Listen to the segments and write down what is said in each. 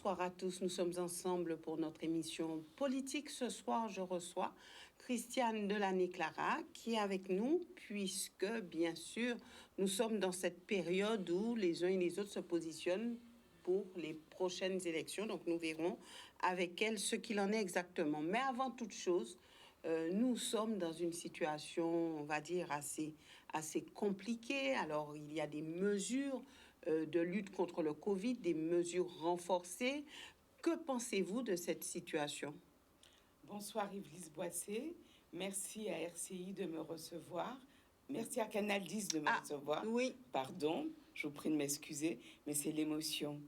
Bonsoir à tous, nous sommes ensemble pour notre émission politique. Ce soir, je reçois Christiane Delany-Clara qui est avec nous puisque, bien sûr, nous sommes dans cette période où les uns et les autres se positionnent pour les prochaines élections. Donc, nous verrons avec elle ce qu'il en est exactement. Mais avant toute chose, nous sommes dans une situation, on va dire, assez compliquée. Alors, il y a des mesures de lutte contre le Covid, des mesures renforcées. Que pensez-vous de cette situation? Bonsoir Yves-Lise Boissé, merci à RCI de me recevoir. Merci à Canal 10 de me recevoir. Oui. Pardon, je vous prie de m'excuser, mais c'est l'émotion.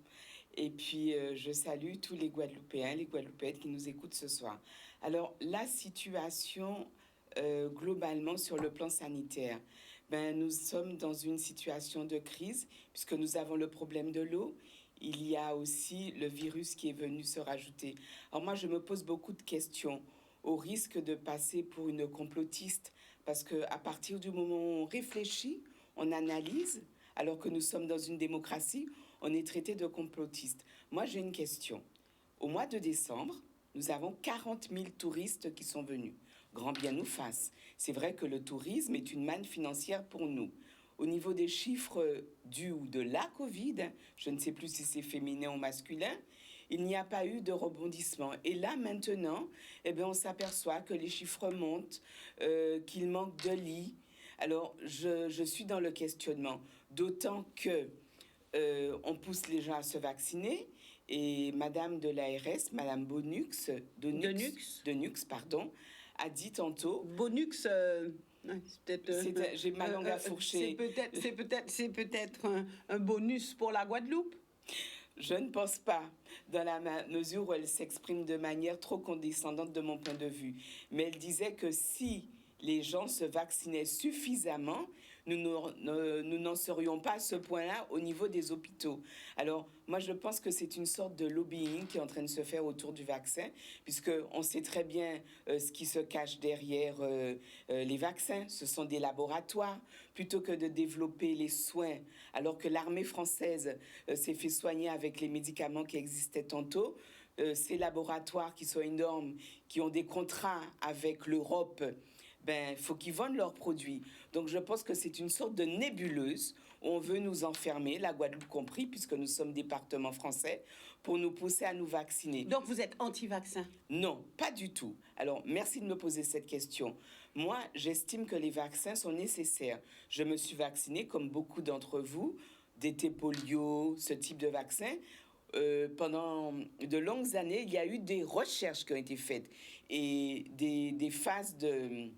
Et puis, je salue tous les Guadeloupéens, les Guadeloupéennes qui nous écoutent ce soir. Alors, la situation globalement sur le plan sanitaire, nous sommes dans une situation de crise puisque nous avons le problème de l'eau. Il y a aussi le virus qui est venu se rajouter. Alors moi, je me pose beaucoup de questions au risque de passer pour une complotiste parce qu'à partir du moment où on réfléchit, on analyse, alors que nous sommes dans une démocratie, on est traité de complotiste. Moi, j'ai une question. Au mois de décembre, nous avons 40 000 touristes qui sont venus. Grand bien nous fasse. C'est vrai que le tourisme est une manne financière pour nous. Au niveau des chiffres dus ou de la Covid, je ne sais plus si c'est féminin ou masculin, il n'y a pas eu de rebondissement. Et là, maintenant, on s'aperçoit que les chiffres montent, qu'il manque de lits. Alors, je suis dans le questionnement, d'autant que on pousse les gens à se vacciner. Et Madame de l'ARS, Madame Denux, pardon, a dit tantôt... Bonux, j'ai ma langue à fourcher. C'est peut-être un bonus pour la Guadeloupe. Je ne pense pas, dans la mesure où elle s'exprime de manière trop condescendante de mon point de vue. Mais elle disait que si les gens se vaccinaient suffisamment, nous n'en serions pas à ce point-là au niveau des hôpitaux. Alors, moi, je pense que c'est une sorte de lobbying qui est en train de se faire autour du vaccin, puisqu'on sait très bien ce qui se cache derrière les vaccins. Ce sont des laboratoires. Plutôt que de développer les soins, alors que l'armée française s'est fait soigner avec les médicaments qui existaient tantôt, ces laboratoires qui sont énormes, qui ont des contrats avec l'Europe, faut qu'ils vendent leurs produits. Donc je pense que c'est une sorte de nébuleuse où on veut nous enfermer, la Guadeloupe compris, puisque nous sommes département français, pour nous pousser à nous vacciner. Donc vous êtes anti-vaccin? Non, pas du tout. Alors merci de me poser cette question. Moi, j'estime que les vaccins sont nécessaires. Je me suis vaccinée, comme beaucoup d'entre vous, d'été polio, ce type de vaccin. Pendant de longues années, il y a eu des recherches qui ont été faites et des phases de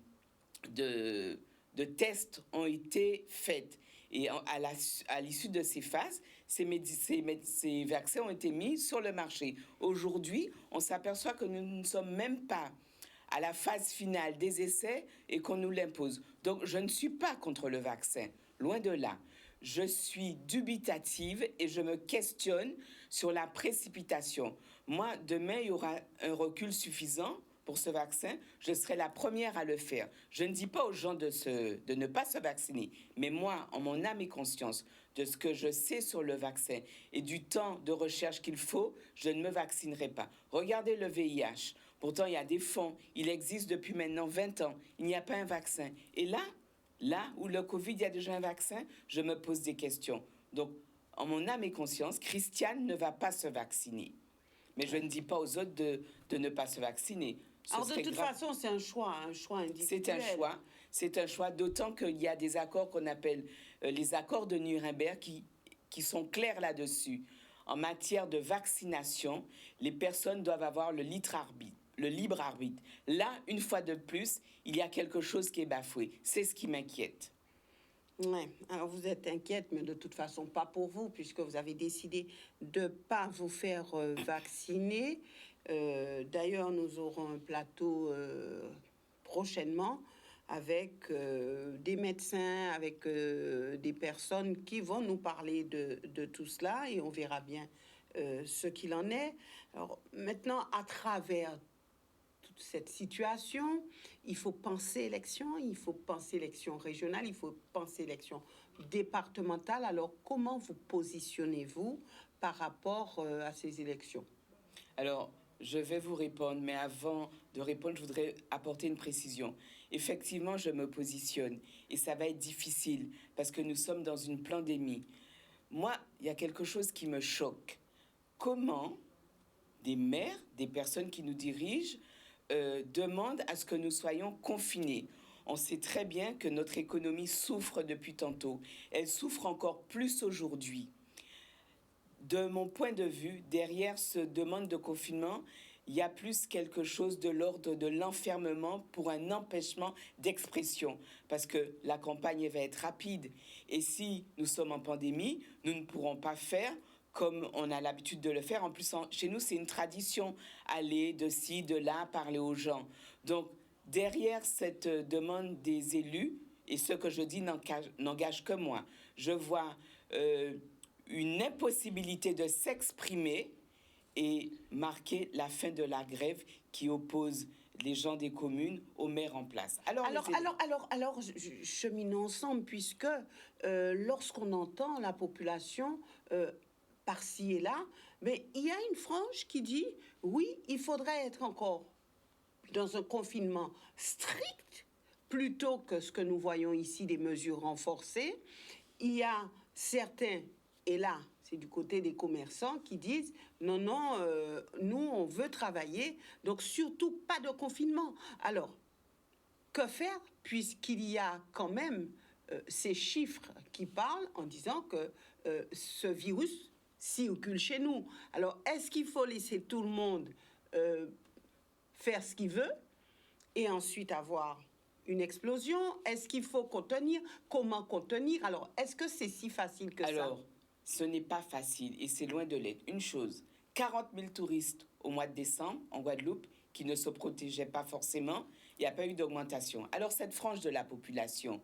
tests ont été faites. Et à l'issue de ces phases, ces vaccins ont été mis sur le marché. Aujourd'hui, on s'aperçoit que nous ne sommes même pas à la phase finale des essais et qu'on nous l'impose. Donc, je ne suis pas contre le vaccin, loin de là. Je suis dubitative et je me questionne sur la précipitation. Moi, demain, il y aura un recul suffisant pour ce vaccin, je serai la première à le faire. Je ne dis pas aux gens de ne pas se vacciner, mais moi, en mon âme et conscience, de ce que je sais sur le vaccin et du temps de recherche qu'il faut, je ne me vaccinerai pas. Regardez le VIH. Pourtant, il y a des fonds. Il existe depuis maintenant 20 ans. Il n'y a pas un vaccin. Et là où le Covid, il y a déjà un vaccin, je me pose des questions. Donc, en mon âme et conscience, Christiane ne va pas se vacciner. Mais je ne dis pas aux autres de ne pas se vacciner. Alors, de toute façon, c'est un choix individuel. C'est un choix, d'autant qu'il y a des accords qu'on appelle les accords de Nuremberg qui sont clairs là-dessus. En matière de vaccination, les personnes doivent avoir le libre arbitre. Là, une fois de plus, il y a quelque chose qui est bafoué. C'est ce qui m'inquiète. Ouais. Alors vous êtes inquiète, mais de toute façon pas pour vous, puisque vous avez décidé de ne pas vous faire vacciner. D'ailleurs, nous aurons un plateau prochainement avec des médecins, avec des personnes qui vont nous parler de tout cela, et on verra bien ce qu'il en est. Alors maintenant, à travers toute cette situation, il faut penser élection régionale, il faut penser élection départementales. Alors, comment vous positionnez-vous par rapport à ces élections? Alors, je vais vous répondre, mais avant de répondre, je voudrais apporter une précision. Effectivement, je me positionne et ça va être difficile parce que nous sommes dans une pandémie. Moi, il y a quelque chose qui me choque. Comment des maires, des personnes qui nous dirigent, demandent à ce que nous soyons confinés? On sait très bien que notre économie souffre depuis tantôt. Elle souffre encore plus aujourd'hui. De mon point de vue, derrière ce demande de confinement, il y a plus quelque chose de l'ordre de l'enfermement pour un empêchement d'expression, parce que la campagne va être rapide. Et si nous sommes en pandémie, nous ne pourrons pas faire comme on a l'habitude de le faire. En plus, chez nous, c'est une tradition, aller de ci, de là, parler aux gens. Donc, derrière cette demande des élus, et ce que je dis n'engage que moi, je vois une impossibilité de s'exprimer et marquer la fin de la grève qui oppose les gens des communes au maire en place. Alors, cheminons ensemble, puisque lorsqu'on entend la population par-ci et là, mais il y a une frange qui dit, oui, il faudrait être encore dans un confinement strict, plutôt que ce que nous voyons ici, des mesures renforcées. Il y a certains, et là, c'est du côté des commerçants qui disent non, non, nous, on veut travailler, donc surtout pas de confinement. Alors, que faire puisqu'il y a quand même ces chiffres qui parlent en disant que ce virus circule chez nous. Alors, est-ce qu'il faut laisser tout le monde faire ce qu'il veut et ensuite avoir une explosion? Est-ce qu'il faut contenir? Comment contenir? Alors, est-ce que c'est si facile que ça? Alors, ce n'est pas facile et c'est loin de l'être. Une chose, 40 000 touristes au mois de décembre en Guadeloupe qui ne se protégeaient pas forcément, il n'y a pas eu d'augmentation. Alors, cette frange de la population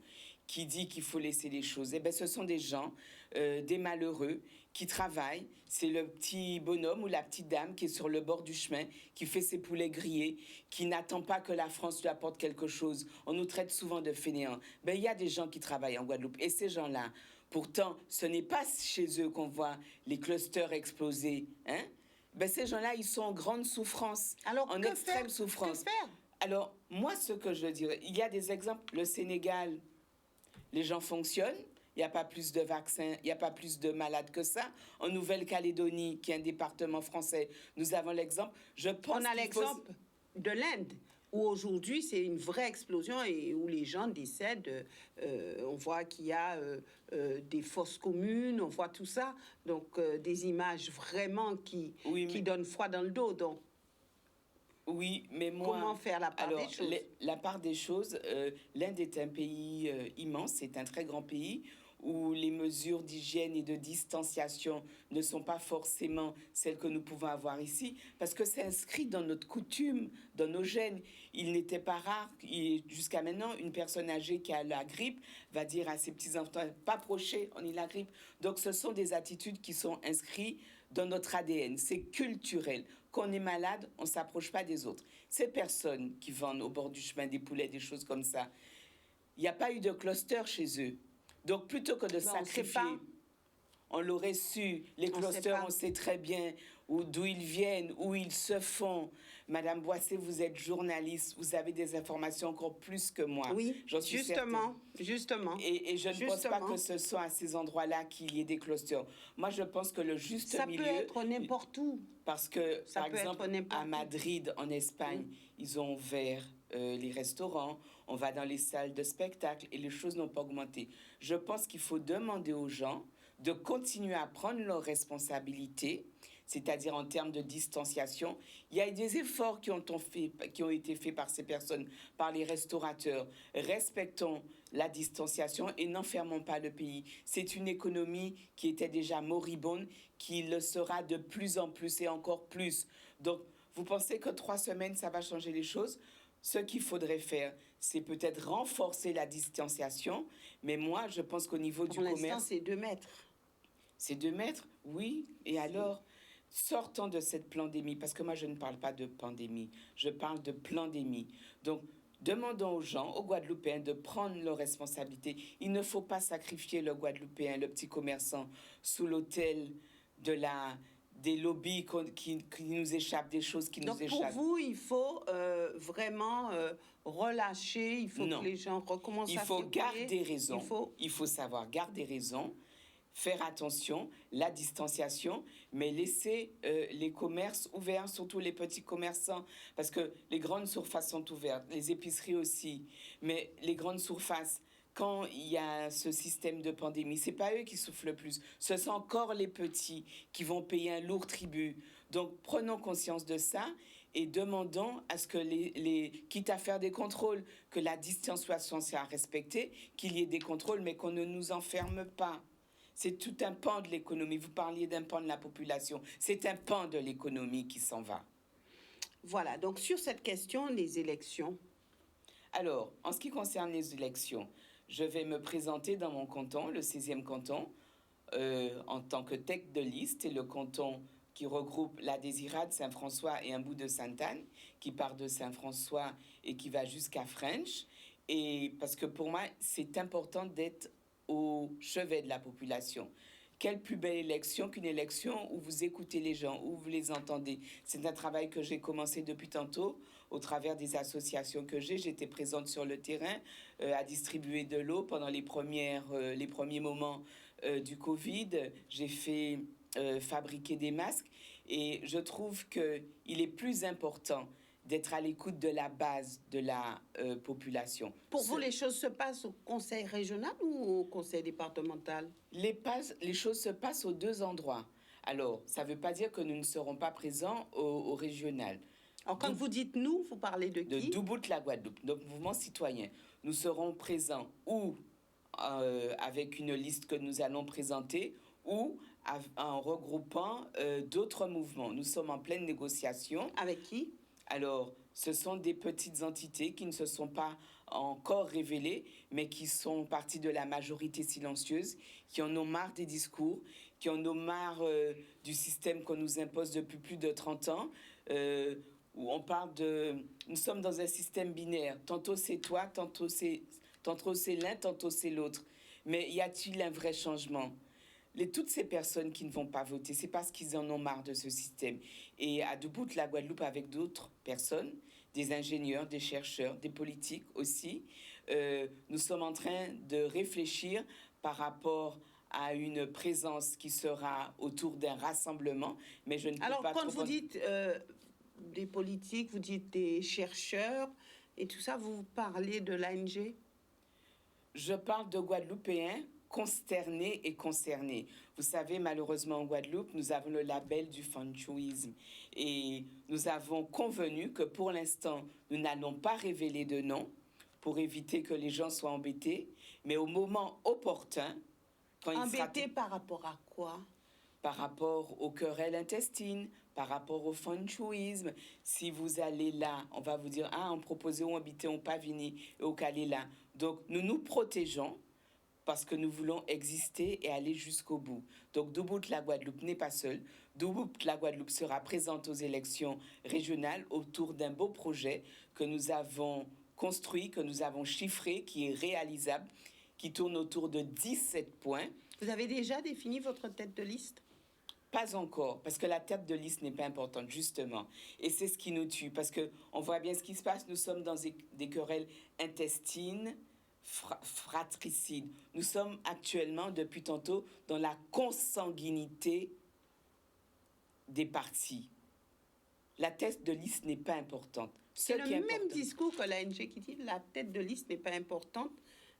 qui dit qu'il faut laisser les choses, eh bien, ce sont des gens, des malheureux, qui travaillent. C'est le petit bonhomme ou la petite dame qui est sur le bord du chemin, qui fait ses poulets grillés, qui n'attend pas que la France lui apporte quelque chose. On nous traite souvent de fainéants. Ben, il y a des gens qui travaillent en Guadeloupe. Et ces gens-là, pourtant, ce n'est pas chez eux qu'on voit les clusters exploser. Hein? Ben, ces gens-là, ils sont en grande souffrance, alors, en extrême souffrance. Que faire? Alors, moi, ce que je dirais, il y a des exemples. Le Sénégal, les gens fonctionnent. Il n'y a pas plus de vaccins, il n'y a pas plus de malades que ça. En Nouvelle-Calédonie, qui est un département français, nous avons l'exemple. On a l'exemple de l'Inde, où aujourd'hui c'est une vraie explosion et où les gens décèdent. On voit qu'il y a des fosses communes, on voit tout ça. Donc des images vraiment qui donnent froid dans le dos. Donc, oui, mais moi... Comment faire la part des choses? La part des choses, l'Inde est un pays immense, c'est un très grand pays où les mesures d'hygiène et de distanciation ne sont pas forcément celles que nous pouvons avoir ici, parce que c'est inscrit dans notre coutume, dans nos gènes. Il n'était pas rare, jusqu'à maintenant, une personne âgée qui a la grippe va dire à ses petits-enfants, pas approcher, on a la grippe. Donc ce sont des attitudes qui sont inscrites dans notre ADN, c'est culturel. Quand on est malade, on ne s'approche pas des autres. Ces personnes qui vendent au bord du chemin des poulets, des choses comme ça, il n'y a pas eu de cluster chez eux. Donc, plutôt que de sacrifier, on l'aurait su. Les clusters, on sait très bien d'où ils viennent, où ils se font. Madame Boissé, vous êtes journaliste, vous avez des informations encore plus que moi. Oui, justement. Et je ne pense pas que ce soit à ces endroits-là qu'il y ait des clusters. Moi, je pense que le juste milieu... Ça peut être n'importe où. Parce que, par exemple, à Madrid, en Espagne, ils ont ouvert les restaurants, on va dans les salles de spectacle et les choses n'ont pas augmenté. Je pense qu'il faut demander aux gens de continuer à prendre leurs responsabilités, c'est-à-dire en termes de distanciation. Il y a des efforts qui ont été faits par ces personnes, par les restaurateurs. Respectons la distanciation et n'enfermons pas le pays. C'est une économie qui était déjà moribonde, qui le sera de plus en plus et encore plus. Donc, vous pensez que 3 semaines, ça va changer les choses ? Ce qu'il faudrait faire, c'est peut-être renforcer la distanciation, mais moi, je pense qu'au niveau du commerce... Pour l'instant, c'est 2 mètres. C'est 2 mètres, oui. Et alors, sortons de cette pandémie, parce que moi, je ne parle pas de pandémie, je parle de pandémie. Donc, demandons aux gens, aux Guadeloupéens, de prendre leurs responsabilités. Il ne faut pas sacrifier le Guadeloupéen, le petit commerçant, sous l'autel des lobbies qui nous échappent, des choses qui nous Donc pour échappent. vous, il faut vraiment relâcher, il faut Non. que les gens recommencent à Il faut circuler. garder raison. Il faut savoir garder raison, faire attention, la distanciation, mais laisser les commerces ouverts, surtout les petits commerçants, parce que les grandes surfaces sont ouvertes, les épiceries aussi, mais les grandes surfaces, quand il y a ce système de pandémie, c'est pas eux qui souffrent le plus, ce sont encore les petits qui vont payer un lourd tribut. Donc prenons conscience de ça et demandons à ce que quitte à faire des contrôles, que la distanciation soit respectée, qu'il y ait des contrôles, mais qu'on ne nous enferme pas. C'est tout un pan de l'économie. Vous parliez d'un pan de la population. C'est un pan de l'économie qui s'en va. Voilà, donc sur cette question, les élections. Alors, en ce qui concerne les élections, je vais me présenter dans mon canton, le 16e canton, en tant que tête de liste, et le canton qui regroupe la Désirade, Saint-François et un bout de Sainte-Anne, qui part de Saint-François et qui va jusqu'à French. Et parce que pour moi, c'est important d'être au chevet de la population. Quelle plus belle élection qu'une élection où vous écoutez les gens, où vous les entendez. C'est un travail que j'ai commencé depuis tantôt au travers des associations que j'ai. J'étais présente sur le terrain à distribuer de l'eau pendant les premiers moments du Covid. J'ai fait fabriquer des masques et je trouve qu'il est plus important d'être à l'écoute de la base de la population. Pour vous, les choses se passent au conseil régional ou au conseil départemental? Les choses se passent aux deux endroits. Alors, ça ne veut pas dire que nous ne serons pas présents au régional. Alors, quand vous dites nous, vous parlez de qui? De Doubout la Guadeloupe, donc mouvement citoyen. Nous serons présents ou avec une liste que nous allons présenter ou en regroupant d'autres mouvements. Nous sommes en pleine négociation. Avec qui? Alors, ce sont des petites entités qui ne se sont pas encore révélées, mais qui sont partie de la majorité silencieuse, qui en ont marre des discours, qui en ont marre du système qu'on nous impose depuis plus de 30 ans, où on parle de... Nous sommes dans un système binaire. Tantôt c'est toi, tantôt c'est l'un, tantôt c'est l'autre. Mais y a-t-il un vrai changement ? Toutes ces personnes qui ne vont pas voter, c'est parce qu'ils en ont marre de ce système. Et à Doubout, la Guadeloupe, avec d'autres personnes, des ingénieurs, des chercheurs, des politiques aussi, nous sommes en train de réfléchir par rapport à une présence qui sera autour d'un rassemblement. Mais je ne peux pas... Alors, quand vous dites des politiques, vous dites des chercheurs et tout ça, vous parlez de l'ANG? Je parle de Guadeloupéens consternés et concernés. Vous savez, malheureusement, en Guadeloupe, nous avons le label du fanchouisme. Et nous avons convenu que pour l'instant, nous n'allons pas révéler de nom pour éviter que les gens soient embêtés. Mais au moment opportun, quand embêtés par rapport à quoi? Par rapport aux querelles intestines, par rapport au fanchouisme. Si vous allez là, on va vous dire, on proposait ou habiter, on pas venir, et au calé là. Donc, nous nous protégeons parce que nous voulons exister et aller jusqu'au bout. Donc, Doubout la Guadeloupe n'est pas seule. Doubout la Guadeloupe sera présente aux élections régionales autour d'un beau projet que nous avons construit, que nous avons chiffré, qui est réalisable, qui tourne autour de 17 points. Vous avez déjà défini votre tête de liste? Pas encore, parce que la tête de liste n'est pas importante, justement. Et c'est ce qui nous tue, parce qu'on voit bien ce qui se passe. Nous sommes dans des querelles intestines, fratricides. Nous sommes actuellement, depuis tantôt, dans la consanguinité des partis. La tête de liste n'est pas importante. C'est le même discours que l'ANG qui dit la tête de liste n'est pas importante.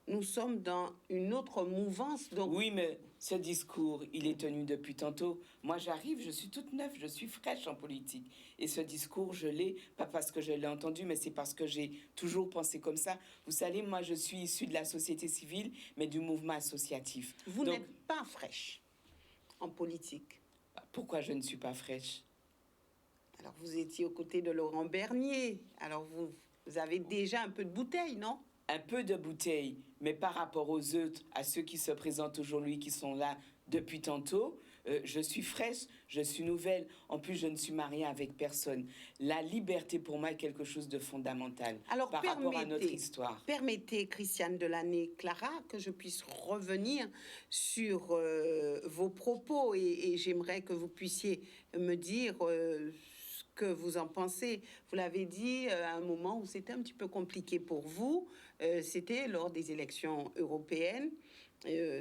Nous sommes dans une autre mouvance. Donc... Oui, mais ce discours, il est tenu depuis tantôt. Moi, j'arrive, je suis toute neuve, je suis fraîche en politique. Et ce discours, je l'ai, pas parce que je l'ai entendu, mais c'est parce que j'ai toujours pensé comme ça. Vous savez, moi, je suis issue de la société civile, mais du mouvement associatif. Vous n'êtes pas fraîche en politique. Pourquoi je ne suis pas fraîche? Alors, vous étiez aux côtés de Laurent Bernier. Alors, vous avez déjà un peu de bouteille, non? Un peu de bouteille, mais par rapport aux autres, à ceux qui se présentent aujourd'hui, qui sont là depuis tantôt, je suis fraîche, je suis nouvelle. En plus, je ne suis mariée avec personne. La liberté, pour moi, est quelque chose de fondamental par rapport à notre histoire. Permettez, Christiane Delannay-Clara, que je puisse revenir sur vos propos et j'aimerais que vous puissiez me dire ce que vous en pensez. Vous l'avez dit à un moment où c'était un petit peu compliqué pour vous, c'était lors des élections européennes.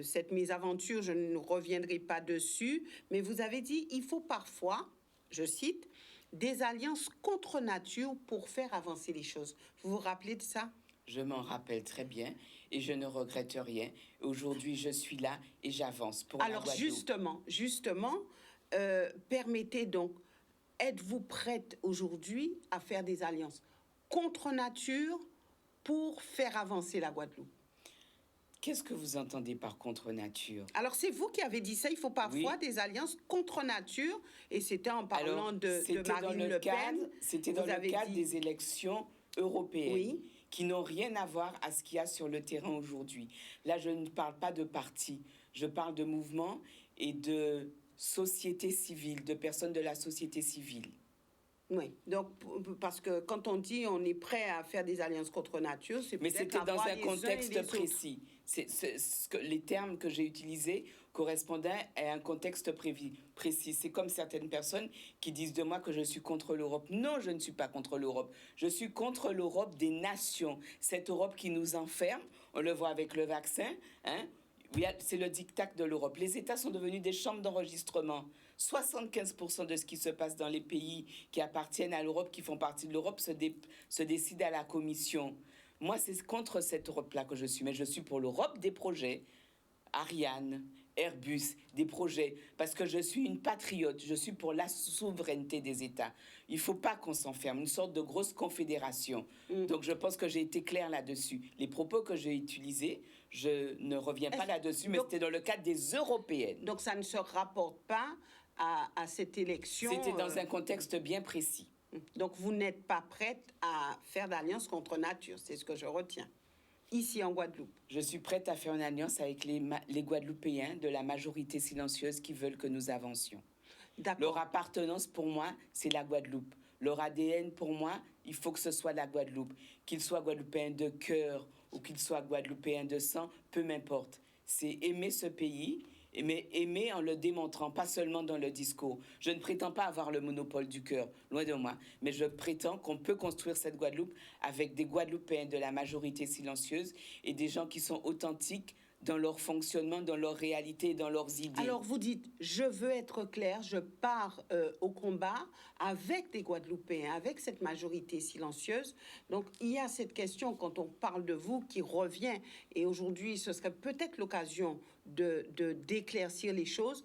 Cette mésaventure, je ne reviendrai pas dessus, mais vous avez dit il faut parfois, je cite, des alliances contre nature pour faire avancer les choses. Vous vous rappelez de ça? Je m'en rappelle très bien et je ne regrette rien. Aujourd'hui, je suis là et j'avance pour Alors la Guadeloupe. justement, permettez donc, êtes-vous prête aujourd'hui à faire des alliances contre nature pour faire avancer la Guadeloupe? Qu'est-ce que vous entendez par contre nature? Alors, c'est vous qui avez dit ça, il faut parfois des alliances contre nature, et c'était en parlant Alors, de Marine Le Pen. C'était dans le cadre des élections européennes, oui, qui n'ont rien à voir à ce qu'il y a sur le terrain aujourd'hui. Là, je ne parle pas de parti, je parle de mouvements et de société civile, de personnes de la société civile. Oui, donc parce que quand on dit on est prêt à faire des alliances contre nature, c'est mais peut-être c'était dans un les contexte précis. Les termes que j'ai utilisés correspondaient à un contexte précis. C'est comme certaines personnes qui disent de moi que je suis contre l'Europe. Non, je ne suis pas contre l'Europe. Je suis contre l'Europe des nations. Cette Europe qui nous enferme, on le voit avec le vaccin, hein. C'est le diktat de l'Europe. Les États sont devenus des chambres d'enregistrement. 75% de ce qui se passe dans les pays qui appartiennent à l'Europe, qui font partie de l'Europe, se décide à la Commission. Moi, c'est contre cette Europe-là que je suis. Mais je suis pour l'Europe des projets. Ariane, Airbus, des projets. Parce que je suis une patriote. Je suis pour la souveraineté des États. Il ne faut pas qu'on s'enferme. Une sorte de grosse confédération. Donc, je pense que j'ai été claire là-dessus. Les propos que j'ai utilisés, je ne reviens pas là-dessus, mais c'était dans le cadre des européennes. Donc, ça ne se rapporte pas à cette élection. C'était dans un contexte bien précis. Donc, vous n'êtes pas prête à faire d'alliance contre nature, c'est ce que je retiens, ici en Guadeloupe. Je suis prête à faire une alliance avec les Guadeloupéens de la majorité silencieuse qui veulent que nous avancions. Leur appartenance, pour moi, c'est la Guadeloupe. Leur ADN, pour moi, il faut que ce soit la Guadeloupe. Qu'ils soient Guadeloupéens de cœur ou qu'ils soient Guadeloupéens de sang, peu m'importe. C'est aimer ce pays, mais aimer en le démontrant, pas seulement dans le discours. Je ne prétends pas avoir le monopole du cœur, loin de moi, mais je prétends qu'on peut construire cette Guadeloupe avec des Guadeloupéens de la majorité silencieuse et des gens qui sont authentiques dans leur fonctionnement, dans leur réalité, dans leurs idées. Alors vous dites, je veux être clair, je pars au combat avec des Guadeloupéens, avec cette majorité silencieuse. Donc il y a cette question quand on parle de vous qui revient. Et aujourd'hui, ce serait peut-être l'occasion d'éclaircir les choses.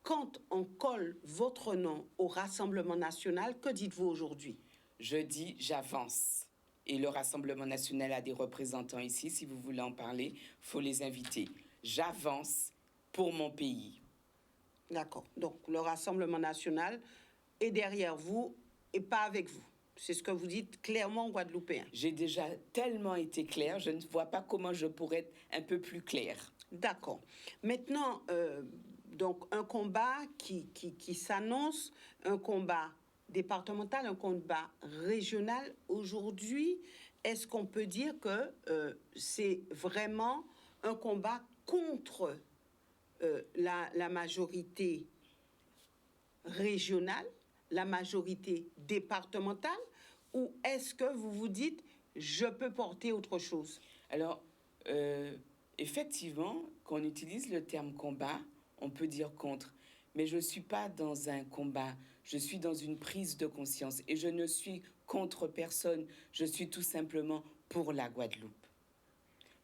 Quand on colle votre nom au Rassemblement national, que dites-vous aujourd'hui? Je dis j'avance. Et le Rassemblement national a des représentants ici. Si vous voulez en parler, il faut les inviter. J'avance pour mon pays. D'accord. Donc, le Rassemblement national est derrière vous et pas avec vous. C'est ce que vous dites clairement guadeloupéen. J'ai déjà tellement été claire, je ne vois pas comment je pourrais être un peu plus claire. D'accord. Maintenant, donc, un combat qui s'annonce, un combat départemental, un combat régional. Aujourd'hui, est-ce qu'on peut dire que c'est vraiment un combat contre la majorité régionale, la majorité départementale, ou est-ce que vous vous dites, je peux porter autre chose? Alors, effectivement, quand on utilise le terme combat, on peut dire contre. Mais je ne suis pas dans un combat, je suis dans une prise de conscience. Et je ne suis contre personne, je suis tout simplement pour la Guadeloupe.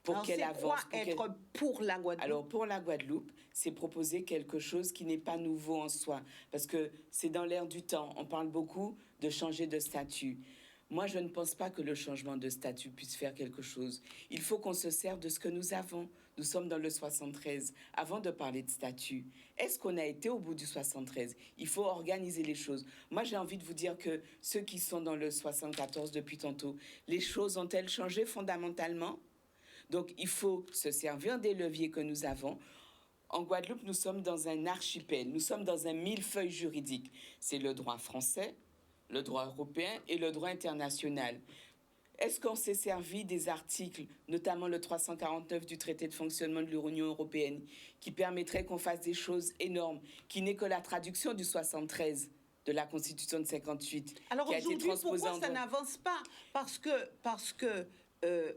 Pour qu'elle avance. Être pour la Guadeloupe? Alors, pour la Guadeloupe, c'est proposer quelque chose qui n'est pas nouveau en soi. Parce que c'est dans l'air du temps. On parle beaucoup de changer de statut. Moi, je ne pense pas que le changement de statut puisse faire quelque chose. Il faut qu'on se serve de ce que nous avons. Nous sommes dans le 73. Avant de parler de statut, est-ce qu'on a été au bout du 73? Il faut organiser les choses. Moi, j'ai envie de vous dire que ceux qui sont dans le 74 depuis tantôt, les choses ont-elles changé fondamentalement? Donc, il faut se servir des leviers que nous avons. En Guadeloupe, nous sommes dans un archipel, nous sommes dans un millefeuille juridique. C'est le droit français, le droit européen et le droit international. Est-ce qu'on s'est servi des articles, notamment le 349 du traité de fonctionnement de l'Union européenne, qui permettrait qu'on fasse des choses énormes, qui n'est que la traduction du 73 de la Constitution de 58, Alors qui a été aujourd'hui, transposée pourquoi ça n'avance pas? Parce que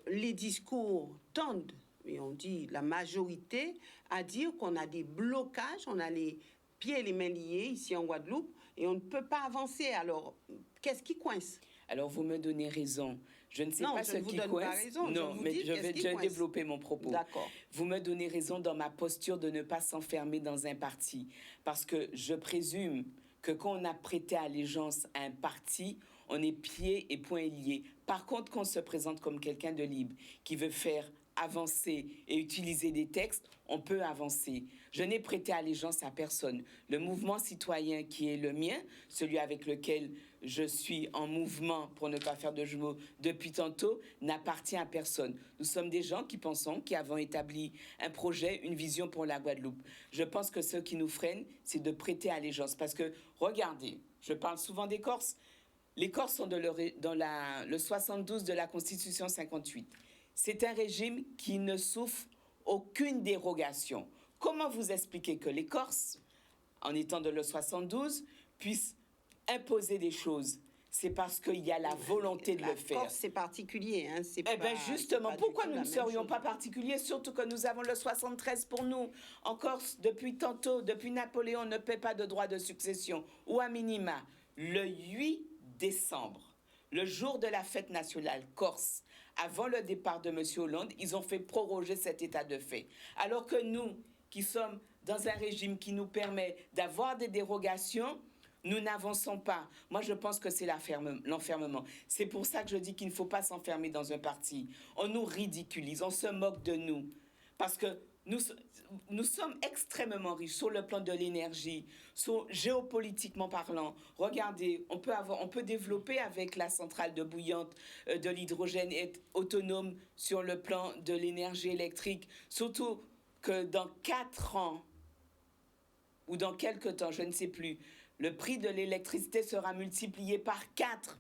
les discours tendent, et on dit la majorité, à dire qu'on a des blocages, on a les pieds et les mains liés ici en Guadeloupe, et on ne peut pas avancer. Alors, qu'est-ce qui coince? Alors, vous me donnez raison. Je ne sais Non, pas je ce ne vous qui donne coince. pas raison. Non, mais je vais développer mon propos. D'accord. Vous me donnez raison dans ma posture de ne pas s'enfermer dans un parti. Parce que je présume que quand on a prêté allégeance à un parti, on est pieds et poings liés. Par contre, qu'on se présente comme quelqu'un de libre, qui veut faire avancer et utiliser des textes, on peut avancer. Je n'ai prêté allégeance à personne. Le mouvement citoyen qui est le mien, celui avec lequel je suis en mouvement, pour ne pas faire de jeu de mots, depuis tantôt, n'appartient à personne. Nous sommes des gens qui pensons, qui avons établi un projet, une vision pour la Guadeloupe. Je pense que ce qui nous freine, c'est de prêter allégeance. Parce que, regardez, je parle souvent des Corses. Les Corses sont dans le 72 de la Constitution 58. C'est un régime qui ne souffre aucune dérogation. Comment vous expliquer que les Corses, en étant de le 72, puissent imposer des choses? C'est parce qu'il y a la volonté de le faire. La Corse, c'est particulier. Hein, eh bien, justement, pourquoi nous ne serions pas particuliers, surtout que nous avons le 73 pour nous? En Corse, depuis tantôt, depuis Napoléon, on ne paie pas de droit de succession. Ou à minima, le 8 décembre, le jour de la fête nationale corse, avant le départ de M. Hollande, ils ont fait proroger cet état de fait. Alors que nous, qui sommes dans un régime qui nous permet d'avoir des dérogations, nous n'avançons pas. Moi, je pense que c'est l'enfermement. C'est pour ça que je dis qu'il ne faut pas s'enfermer dans un parti. On nous ridiculise, on se moque de nous. Parce que nous sommes extrêmement riches sur le plan de l'énergie, géopolitiquement parlant. Regardez, on peut développer avec la centrale de bouillante de l'hydrogène, être autonome sur le plan de l'énergie électrique. Surtout que dans 4 ans, ou dans quelques temps, je ne sais plus, le prix de l'électricité sera multiplié par 4.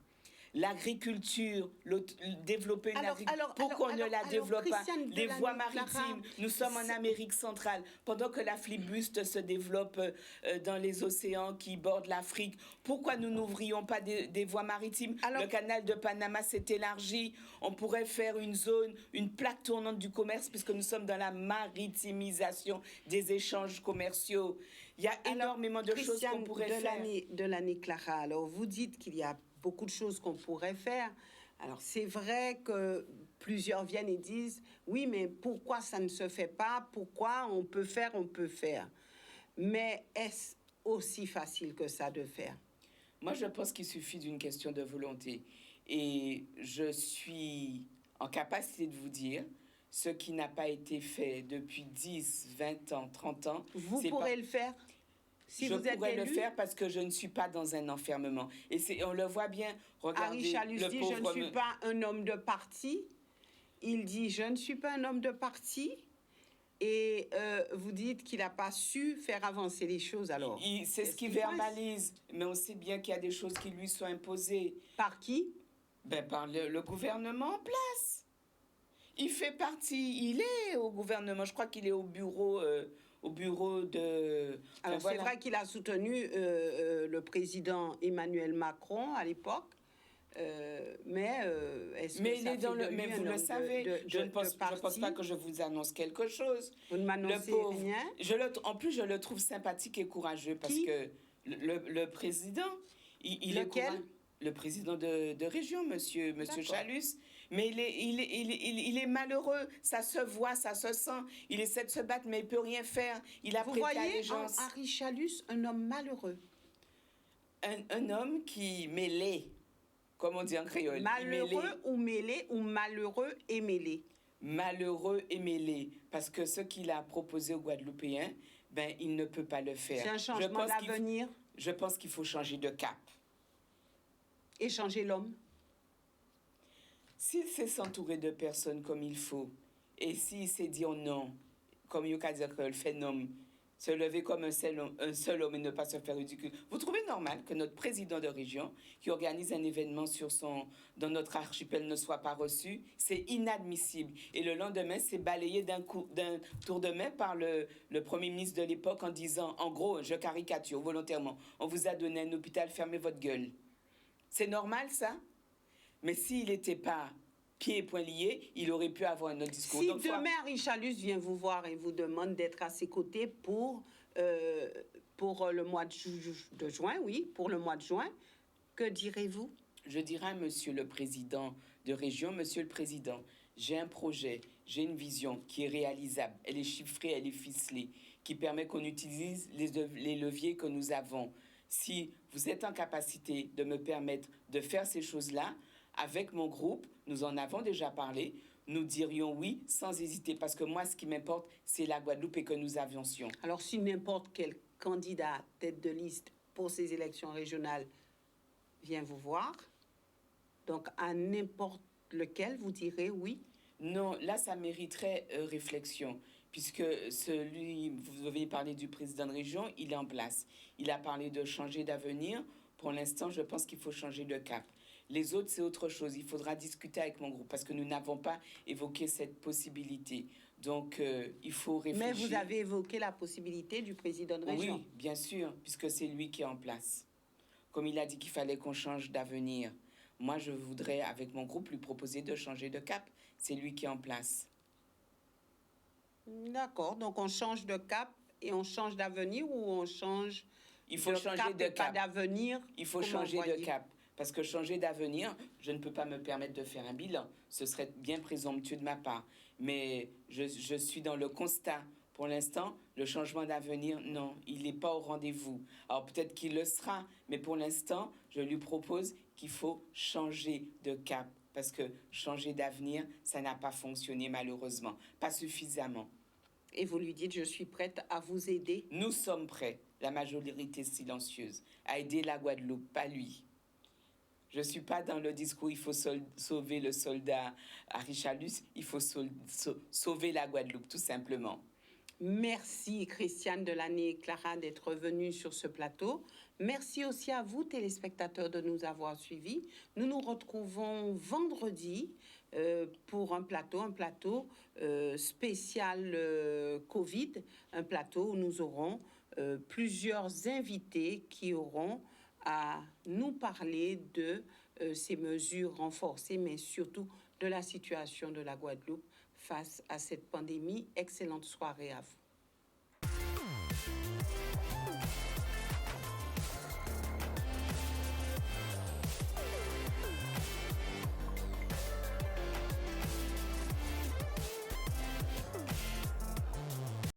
L'agriculture, développer une agriculture. Pourquoi on ne la développe pas? Les voies maritimes, nous sommes en Amérique centrale. Pendant que la flibuste se développe dans les océans qui bordent l'Afrique, pourquoi nous n'ouvrions pas des voies maritimes? Le canal de Panama s'est élargi. On pourrait faire une zone, une plaque tournante du commerce, puisque nous sommes dans la maritimisation des échanges commerciaux. Il y a énormément de choses qu'on pourrait faire. Delaney Clara, alors vous dites qu'il y a beaucoup de choses qu'on pourrait faire. Alors, c'est vrai que plusieurs viennent et disent « Oui, mais pourquoi ça ne se fait pas? Pourquoi on peut faire, on peut faire ?» Mais est-ce aussi facile que ça de faire? Moi, je pense qu'il suffit d'une question de volonté. Et je suis en capacité de vous dire ce qui n'a pas été fait depuis 10, 20 ans, 30 ans. Vous pourrez le faire? Si je vous êtes pourrais élu, le faire parce que je ne suis pas dans un enfermement. Et on le voit bien. Regardez, Harry Chalus dit « Je ne suis pas un homme de parti ». Il dit « Je ne suis pas un homme de parti ». Et vous dites qu'il n'a pas su faire avancer les choses alors. C'est ce qu'il verbalise. Mais on sait bien qu'il y a des choses qui lui sont imposées. Par qui? Par le gouvernement en place. Il fait partie, il est au gouvernement. Je crois qu'il est au bureau de... Alors, c'est vrai qu'il a soutenu le président Emmanuel Macron à l'époque, mais est-ce que il est dans le... Mais vous le savez, je ne pense pas que je vous annonce quelque chose. Vous ne m'annoncez rien. En plus, je le trouve sympathique et courageux parce que le président, il est courageux. Le président de région, monsieur Chalus, mais il est malheureux, ça se voit, ça se sent. Il essaie de se battre, mais il ne peut rien faire. Il a prêté allégeance. Vous voyez en Harry Chalus un homme malheureux? Un homme qui mêlé, comme on dit en créole. Malheureux ou mêlé, ou malheureux et mêlé? Malheureux et mêlé, parce que ce qu'il a proposé aux Guadeloupéens, il ne peut pas le faire. C'est un changement d'avenir? Je pense qu'il faut changer de cap. Et changer l'homme? S'il sait s'entourer de personnes comme il faut, et s'il sait dire non, comme il a dit que le phénomène Se lever comme un seul homme et ne pas se faire ridicule. Vous trouvez normal que notre président de région, qui organise un événement dans notre archipel, ne soit pas reçu? C'est inadmissible. Et le lendemain, c'est balayé d'un tour de main par le Premier ministre de l'époque en disant, en gros, je caricature volontairement, on vous a donné un hôpital, fermez votre gueule. C'est normal, ça? Mais s'il n'était pas pieds et poings liés, il aurait pu avoir un autre discours. Si demain Richalus vient vous voir et vous demande d'être à ses côtés pour le mois de juin, oui, pour le mois de juin, que direz-vous? Je dirais à Monsieur le Président de région, Monsieur le Président, j'ai un projet, j'ai une vision qui est réalisable, elle est chiffrée, elle est ficelée, qui permet qu'on utilise les leviers que nous avons. Si vous êtes en capacité de me permettre de faire ces choses-là, avec mon groupe, nous en avons déjà parlé, nous dirions oui sans hésiter, parce que moi, ce qui m'importe, c'est la Guadeloupe et que nous avancions. Alors, si n'importe quel candidat tête de liste pour ces élections régionales vient vous voir, donc à n'importe lequel, vous direz oui? Non, là, ça mériterait réflexion, puisque vous avez parlé du président de région, il est en place. Il a parlé de changer d'avenir. Pour l'instant, je pense qu'il faut changer de cap. Les autres, c'est autre chose. Il faudra discuter avec mon groupe parce que nous n'avons pas évoqué cette possibilité. Donc, il faut réfléchir. Mais vous avez évoqué la possibilité du président de région. Oui, bien sûr, puisque c'est lui qui est en place. Comme il a dit qu'il fallait qu'on change d'avenir. Moi, je voudrais, avec mon groupe, lui proposer de changer de cap. C'est lui qui est en place. D'accord. Donc, on change de cap et on change d'avenir ou on change Il faut changer de cap. Pas d'avenir. Il faut changer de cap. Parce que changer d'avenir, je ne peux pas me permettre de faire un bilan. Ce serait bien présomptueux de ma part. Mais je suis dans le constat. Pour l'instant, le changement d'avenir, non, il n'est pas au rendez-vous. Alors peut-être qu'il le sera, mais pour l'instant, je lui propose qu'il faut changer de cap. Parce que changer d'avenir, ça n'a pas fonctionné malheureusement. Pas suffisamment. Et vous lui dites, je suis prête à vous aider? Nous sommes prêts, la majorité silencieuse, à aider la Guadeloupe, pas lui. Je ne suis pas dans le discours, il faut sauver le soldat à Richalus, il faut sauver la Guadeloupe, tout simplement. Merci Christiane Delaney-Clara d'être venue sur ce plateau. Merci aussi à vous, téléspectateurs, de nous avoir suivis. Nous nous retrouvons vendredi pour un plateau spécial Covid, un plateau où nous aurons plusieurs invités qui auront à nous parler de ces mesures renforcées, mais surtout de la situation de la Guadeloupe face à cette pandémie. Excellente soirée à vous.